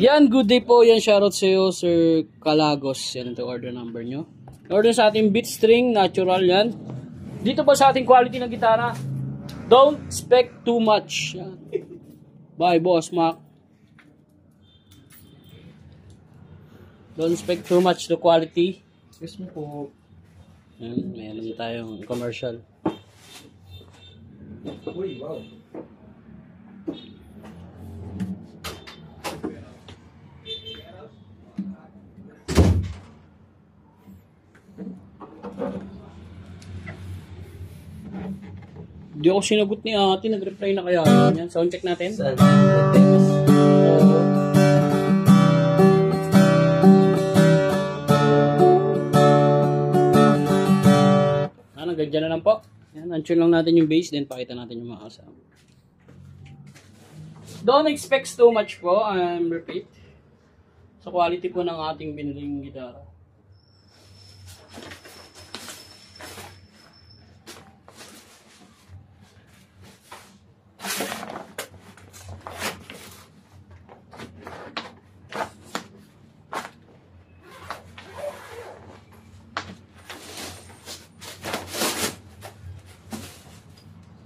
Yan, good day po. Yan, shoutout sa iyo, Sir Calagos. Yan ito order number nyo. Order sa ating beat string, natural yan. Dito ba sa ating quality ng gitara? Don't expect too much. Yan. Bye, Boss Mac. Don't expect too much the quality. Yes mo po. Yan, meron tayong commercial. Uy, wow. Hindi ako sinagot ni ate, nag-reply na kaya yan. Sound check natin. Saan? Ganyan na lang po. Yan, untune lang natin yung bass, then pakita natin yung mga kasama. Don't expect too much po. Repeat. Sa quality po ng ating biniling gitara.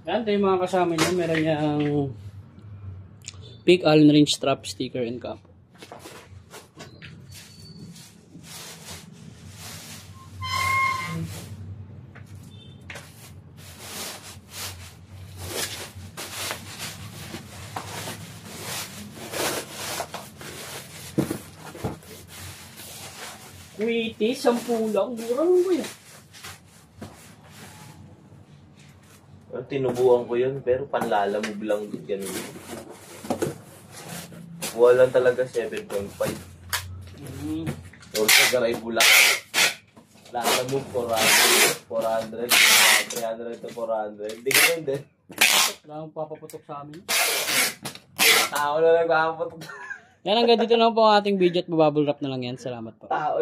Yan, ito yung mga kasama niya. Meron niyang Peak Allen Range strap, sticker, and cap. Witty, 10 lang. Mura lang ba yan? Tinubuan ko yun, pero panlalamog lang din ganun. Kuha lang talaga 7.5. Or sa garay Bulacan. Lalamog 400, 300 to 400. Hindi ganun din. Wala akong papaputok sa amin. Tao na nagpapaputok. Yan, hanggang dito lang po ang ating video at bababble wrap na lang yan. Salamat po. Tao